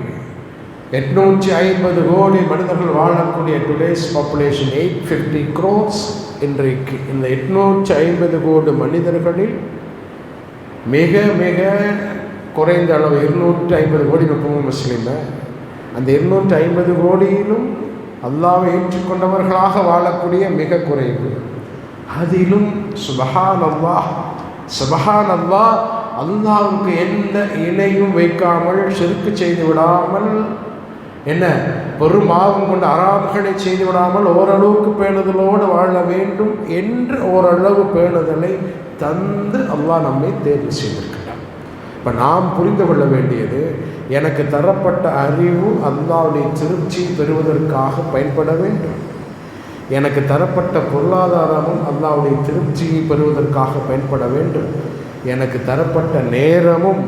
850 கோடி மனிதர்கள் வாழக்கூடிய டுடேஸ் பாப்புலேஷன் 850 crores. இன்றைக்கு இந்த 850 கோடி மனிதர்களில் மிக மிக குறைந்த அளவு 250 கோடி முஸ்லீம். அந்த 250 கோடியிலும் அல்லாஹ்வை ஏற்றுக்கொண்டவர்களாக வாழக்கூடிய மிக குறைவு. அதிலும் சுபஹான் அல்லாஹ், சுபஹான் அல்லாஹ், அல்லாஹ்வுக்கு எந்த இணையும் வைக்காமல், ஷிர்க் செய்து விடாமல், என்ன பெருமாவும் கொண்ட அராம்களை செய்து விடாமல் ஓரளவுக்கு பேணுதலோடு வாழ வேண்டும் என்று ஓரளவு பேணுதலை தந்து அல்லாஹ் நம்மை தேர்வு செய்திருக்கிறார். இப்போ நாம் புரிந்து கொள்ள வேண்டியது, எனக்கு தரப்பட்ட அறிவு அல்லாஹ்வுடைய திருப்தி பெறுவதற்காக பயன்பட வேண்டும். எனக்கு தரப்பட்ட பொருளாதாரமும் அல்லாஹ்வுடைய திருப்தியை பெறுவதற்காக பயன்பட வேண்டும். எனக்கு தரப்பட்ட நேரமும்,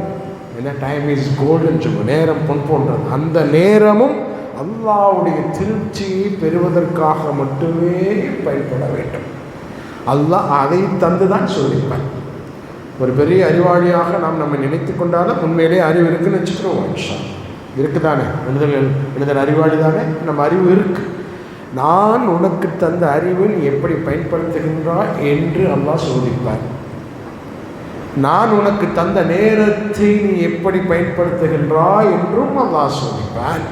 என்ன டைம் இஸ் கோல்டுன்னு சொல்லுவோம், நேரம் பொன் போன்றது, அந்த நேரமும் அல்லாஹ்வுடைய திருப்தியை பெறுவதற்காக மட்டுமே பயன்பட வேண்டும். அல்லாஹ் அதை தந்து தான் சோதிப்பான். ஒரு பெரிய அறிவாளியாக நாம் நம்ம நினைத்து கொண்டாலும் உண்மையிலே அறிவு இருக்குன்னு வச்சுக்கிறோம். இருக்குதானே, மனிதன் அறிவாளி தானே, நம்ம அறிவு இருக்கு. நான் உனக்கு தந்த அறிவை நீ எப்படி பயன்படுத்துகின்றாய் என்று அல்லாஹ் சோதிப்பார். நான் உனக்கு தந்த நேரத்தை நீ எப்படி பயன்படுத்துகின்றாய் என்றும் அல்லாஹ் சோதிப்பான்.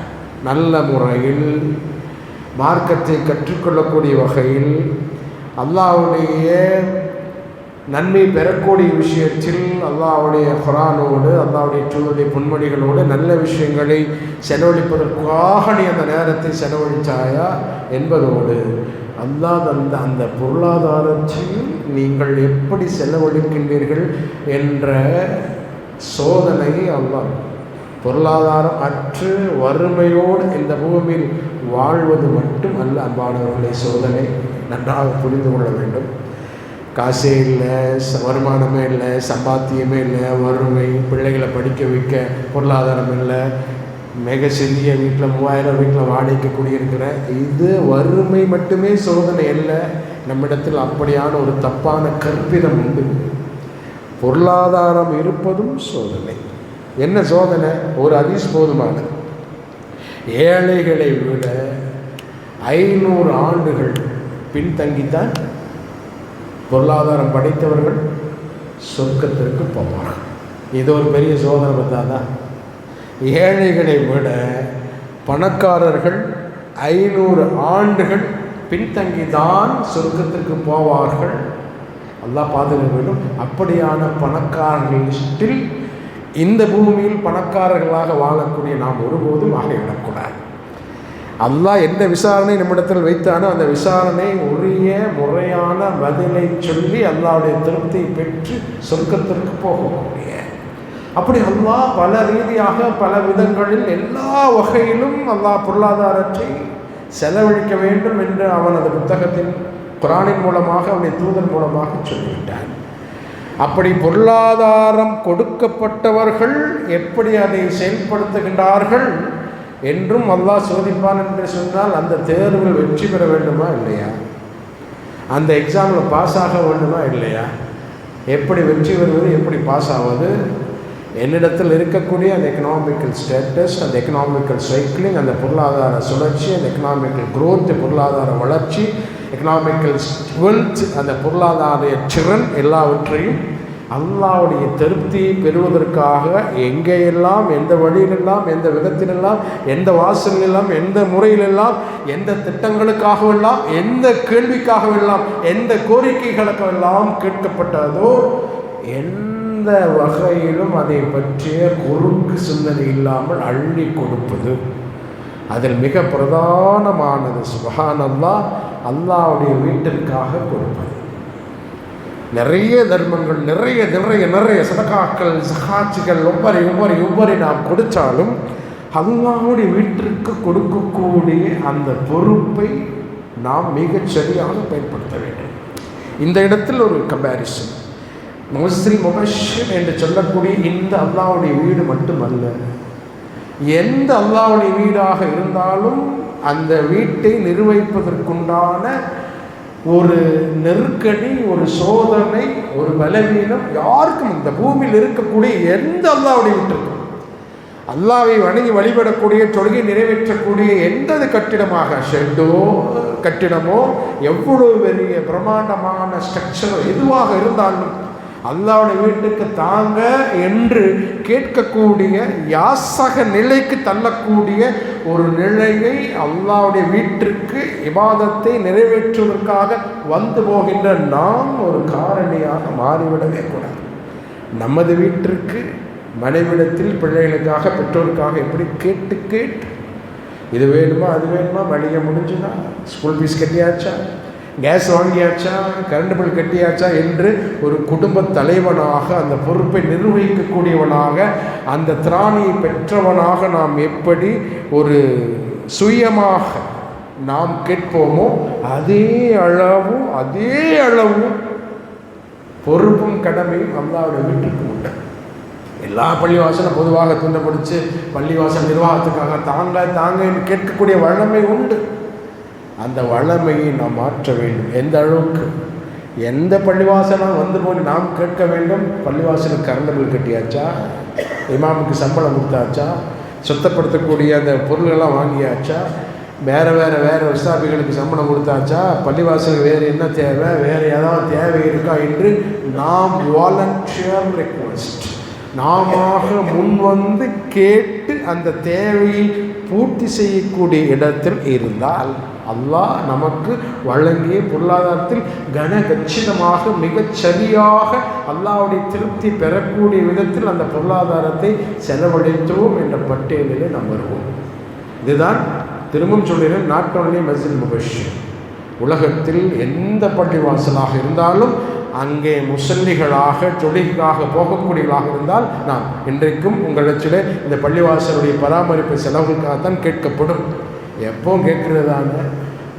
நல்ல முறையில் மார்க்கத்தை கற்றுக்கொள்ளக்கூடிய வகையில், அல்லாஹ்வுடைய நன்மை பெறக்கூடிய விஷயத்தில் அல்லாஹ்வுடைய குர்ஆனோடு அல்லாஹ்வுடைய தூதருடைய பொன்மொழிகளோடு நல்ல விஷயங்களை செலவழிப்பதற்காக நீ அந்த நேரத்தை செலவழித்தாயா என்பதோடு அல்லாஹ் தந்த அந்த பொருளாதாரத்தில் நீங்கள் எப்படி செலவழிக்கின்றீர்கள் என்ற சோதனையை அல்லாஹ், பொருளாதாரம் அற்று வறுமையோடு இந்த பூமியில் வாழ்வது மட்டும் அல்ல அன்பானவர்களை, சோதனை நன்றாக புரிந்து கொள்ள வேண்டும். காசே இல்லை, வருமானமே இல்லை, சம்பாத்தியமே இல்லை, வறுமை, பிள்ளைகளை படிக்க வைக்க பொருளாதாரம் இல்லை, மிக சிறிய வீட்டில் 3000 வீட்டில் வாடகைக்கு குடியிருக்கிற, இது வறுமை மட்டுமே சோதனை இல்லை. நம்மிடத்தில் அப்படியான ஒரு தப்பான கற்பிதம் உண்டு. பொருளாதாரம் இருப்பதும் சோதனை. என்ன சோதனை? ஒரு ஹதீஸ் போதுமானது. ஏழைகளை விட 500 ஆண்டுகள் பின்தங்கித்தான் பொருளாதாரம் படைத்தவர்கள் சொர்க்கத்திற்கு போவார்கள். இது ஒரு பெரிய சோதனை பார்த்தாதான். ஏழைகளை விட பணக்காரர்கள் 500 ஆண்டுகள் பின்தங்கிதான் சொர்க்கத்திற்கு போவார்கள். அல்லாஹ் பாதுகாக்க வேண்டும். அப்படியான பணக்காரர்கள் லிஸ்டில் இந்த பூமியில் பணக்காரர்களாக வாழக்கூடிய நாம் ஒருபோதும் ஆகிவிடக்கூடாது. அல்லாஹ் எந்த விசாரணை நம்மிடத்தில் வைத்தானோ அந்த விசாரணை உரிய முறையான பதிலை சொல்லி அல்லாஹ்வுடைய திருப்தியை பெற்று சொர்க்கத்திற்கு போகக்கூடிய, அப்படி அல்லாஹ் பல ரீதியாக பல விதங்களில் எல்லா வகையிலும் அல்லாஹ் பொருளாதாரத்தை செலவழிக்க வேண்டும் என்று அவனது புத்தகத்தின் குர்ஆனின் மூலமாக அவனுடைய தூதர் மூலமாக சொல்லிவிட்டான். அப்படி பொருளாதாரம் கொடுக்கப்பட்டவர்கள் எப்படி அதை செயல்படுத்துகின்றார்கள் என்றும் அல்லாஹ் சோதிப்பான் என்று சொன்னால், அந்த தேர்வில் வெற்றி பெற வேண்டுமா இல்லையா? அந்த எக்ஸாமில் பாஸ் ஆக வேண்டுமா இல்லையா? எப்படி வெற்றி பெறுவது, எப்படி பாஸ் ஆவது? என்னிடத்தில் இருக்கக்கூடிய அந்த எக்கனாமிக்கல் ஸ்டேட்டஸ், அந்த எக்கனாமிக்கல் சைக்கிளிங், அந்த பொருளாதார சுழற்சி, அந்த எக்கனாமிக்கல் க்ரோத், பொருளாதார வளர்ச்சி, எக்கனாமிக்கல் வெல்த், அந்த பொருளாதார திறன் எல்லாவற்றையும் அல்லாஹ்வுடைய திருப்தியை பெறுவதற்காக எங்கேயெல்லாம், எந்த வழியிலெல்லாம், எந்த விதத்திலெல்லாம், எந்த வாசலெல்லாம், எந்த முறையிலெல்லாம், எந்த திட்டங்களுக்காகவெல்லாம், எந்த கேள்விக்காகவெல்லாம், எந்த கோரிக்கைகளுக்கெல்லாம் கேட்கப்பட்டதோ எந்த வகையிலும் அதை பற்றிய குறுக்கு சிந்தனை இல்லாமல் அள்ளி கொடுப்பது, அதில் மிக பிரதானமானது சுப்ஹானல்லாஹ், அல்லாஹ்வுடைய வீட்டிற்காக கொடுப்பது. நிறைய தர்மங்கள், நிறைய நிறைய நிறைய சதகாக்கள், ஜகாத்துகள் ஒவ்வொரு நாம் கொடுத்தாலும் அல்லாஹ்வுடைய வீட்டிற்கு கொடுக்கக்கூடிய அந்த பொறுப்பை நாம் மிகச் சரியாக பயன்படுத்த வேண்டும். இந்த இடத்தில் ஒரு கம்பேரிசன், முஸ்லிம் முபஷ்ஷிர் என்று சொல்லக்கூடிய இந்த அல்லாஹ்வுடைய வீடு மட்டுமல்ல, எந்த அல்லாஹ்வுடைய வீடாக இருந்தாலும் அந்த வீட்டை நிர்வகிப்பதற்குண்டான ஒரு நெருக்கடி, ஒரு சோதனை, ஒரு பலவீனம் யாருக்கும், இந்த பூமியில் இருக்கக்கூடிய எந்த அல்லாஹ்வுடைய வீட்டிற்கும், அல்லாஹ்வை வணங்கி வழிபடக்கூடிய, தொழுகை நிறைவேற்றக்கூடிய எந்த கட்டிடமாக, ஷெட்டோ கட்டிடமோ, எவ்வளவு பெரிய பிரம்மாண்டமான ஸ்ட்ரக்சரோ எதுவாக இருந்தாலும் அல்லாஹ்வுடைய வீட்டுக்கு தாங்க என்று கேட்கக்கூடிய, யாசக நிலைக்கு தள்ளக்கூடிய ஒரு நிலையை அல்லாஹ்வுடைய வீட்டிற்கு இபாதத்தை நிறைவேற்றுவதற்காக வந்து போகின்ற நாம் ஒரு காரணியாக மாறிவிடவே கூடாது. நமது வீட்டிற்கு மனைவிடத்தில் பிள்ளைகளுக்காக, பெற்றோருக்காக எப்படி கேட்டு இது வேணுமா அது வேணுமா, வழியை முடிஞ்சுதா, ஸ்கூல் ஃபீஸ் கட்டியாச்சா, கேஸ் வாங்கியாச்சா, கரண்ட் பில் கட்டியாச்சா என்று ஒரு குடும்ப தலைவனாக, அந்த பொறுப்பை நிர்வகிக்கக்கூடியவனாக, அந்த திராணியை பெற்றவனாக நாம் எப்படி ஒரு சுயமாக நாம் கேட்போமோ அதே அளவு பொறுப்பும் கடமையும் அல்லாஹ்வுடைய வீட்டுக்கு உண்டு. எல்லா பள்ளிவாசலும் பொதுவாக துண்டப்படுத்தி பள்ளிவாசல் நிர்வாகத்துக்காக தாங்க என்று கேட்கக்கூடிய வழமை உண்டு. அந்த வழமையை நாம் மாற்ற வேண்டும். எந்த அளவுக்கு, எந்த பள்ளிவாசலாம் வந்து போய் நாம் கேட்க வேண்டும், பள்ளிவாசலுக்கு கரண்ட் பில் கட்டியாச்சா, இமாமுக்கு சம்பளம் கொடுத்தாச்சா, சுத்தப்படுத்தக்கூடிய அந்த பொருள்கள்லாம் வாங்கியாச்சா, வேறு விசாபிகளுக்கு சம்பளம் கொடுத்தாச்சா, பள்ளிவாசலுக்கு வேறு என்ன தேவை, வேறு ஏதாவது தேவை இருக்கா என்று நாம் வாலண்டியர் ரெக்வெஸ்ட், நாம முன்வந்து கேட்டு அந்த தேவையை பூர்த்தி செய்யக்கூடிய இடத்தில் இருந்தால் அல்லாஹ் நமக்கு வழங்கிய பொருளாதாரத்தில் கனகச்சிதமாக மிகச்சரியாக அல்லாஹ்வுடைய திருப்தி பெறக்கூடிய விதத்தில் அந்த பொருளாதாரத்தை செலவழித்தோம் என்ற பட்டியலில் நாம் வருவோம். இதுதான் திரும்பவும் சொல்கிறேன், நாட் ஒன்லி மஸ்ஜித் முபஷ்ஷிர், உலகத்தில் எந்த பள்ளிவாசலாக இருந்தாலும் அங்கே முசல்லிகளாக தொழிலுக்காக போகக்கூடியவர்களாக இருந்தால் நாம் இன்றைக்கும் உங்களிடத்தில் இந்த பள்ளிவாசலுடைய பராமரிப்பு செலவுகளுக்காகத்தான் கேட்கப்படும். எப்பவும் கேட்கிறதான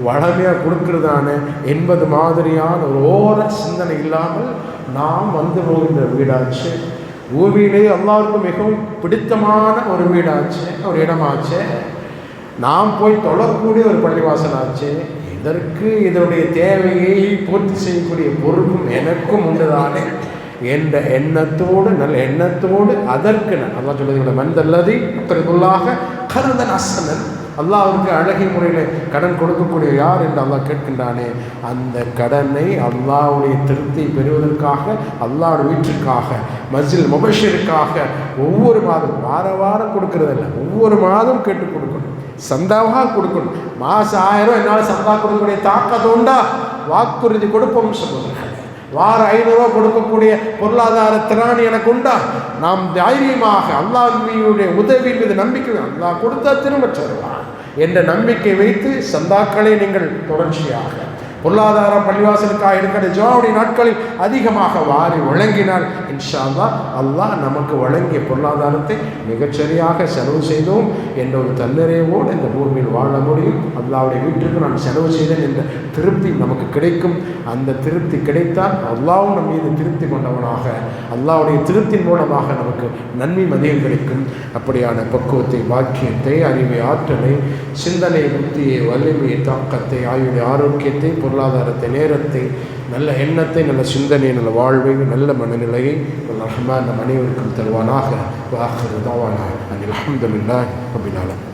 வளமையாக கொடுக்கிறதான என்பது மாதிரியான ஒரு ஓர சிந்தனை இல்லாமல் நாம் வந்து போகின்ற வீடாச்சு, பூமியிலே அல்லாஹ்வுக்கு மிகவும் பிடித்தமான ஒரு வீடாச்சு, ஒரு இடமாச்சு, நாம் போய் தொழக்கூடிய ஒரு பள்ளிவாசலாச்சு. இதற்கு இதனுடைய தேவையை பூர்த்தி செய்யக்கூடிய பொறுப்பும் எனக்கும் உண்டுதானே என்ற எண்ணத்தோடு, நல்ல எண்ணத்தோடு அதற்கு அல்லாஹ் சொல்வதை மந்தல்லதி அக்கறைக்குள்ளாக கருதன் அசனன், அல்லாஹ்வுக்கு அழகிய முறையில் கடன் கொடுக்கக்கூடிய யார் என்று அல்லாஹ் கேட்கின்றானே, அந்த கடனை அல்லாஹ்வுடைய திருப்தியை பெறுவதற்காக, அல்லாஹ்வுடைய வீட்டிற்காக, மஸ்ஜித் முபஷ்ஷிருக்காக ஒவ்வொரு மாதம் வாரம் கொடுக்கறதில்ல, ஒவ்வொரு மாதம் கேட்டு கொடுக்கணும், சந்தாவாக கொடுக்கணும். மாதம் 1000 என்னால் சந்தா கொடுக்கக்கூடிய தாக்கத்தை உண்டா, வாக்குறுதி கொடுப்போம் சொல்லுவாங்க. வாரம் 500 கொடுக்கக்கூடிய பொருளாதார திறன் எனக்கு உண்டா, நாம் தைரியமாக அல்லாஹ்வுடைய உதவி மீது நம்பிக்கை, அல்லாஹ் கொடுத்தா திரும்ப தருவான் என்ற நம்பிக்கை வைத்து சந்தாக்களை நீங்கள் தொடர்ச்சியாக பொருளாதார பள்ளிவாசலுக்காக இருக்கிற ஜுமாவுடைய நாட்களில் அதிகமாக வாரி வழங்கினால் இன்ஷா அல்லாஹ் அல்லாஹ் நமக்கு வழங்கிய பொருளாதாரத்தை மிகச்சரியாக செலவு செய்தோம் என்ற ஒரு தன்னிறைவோடு இந்த பூமியில் வாழ முடியும். அல்லாஹ்வுடைய வீட்டிற்கு நான் செலவு செய்தேன் என்ற திருப்தி நமக்கு கிடைக்கும். அந்த திருப்தி கிடைத்தால் அல்லாஹ்வும் நம் மீது திருப்தி கொண்டவனாக, அல்லாஹ்வுடைய திருப்தியின் மூலமாக நமக்கு நன்மை மதியம் கிடைக்கும். அப்படியான பக்குவத்தை, பாக்கியத்தை, அறிவை, ஆற்றலை, சிந்தனை, புத்தியை, வலிமையை, தாக்கத்தை, ஆயுடைய ஆரோக்கியத்தை, பொருளாதாரத்தை, நேரத்தை, நல்ல எண்ணத்தை, நல்ல சிந்தனை, நல்ல வாழ்வை, நல்ல மனநிலையை ரஹ்மான் நம் அனைவருக்கும் தருவானாக. வாஹிரு தஅவானா அனில் ஹம்துலில்லாஹி ரப்பில் ஆலமீன்.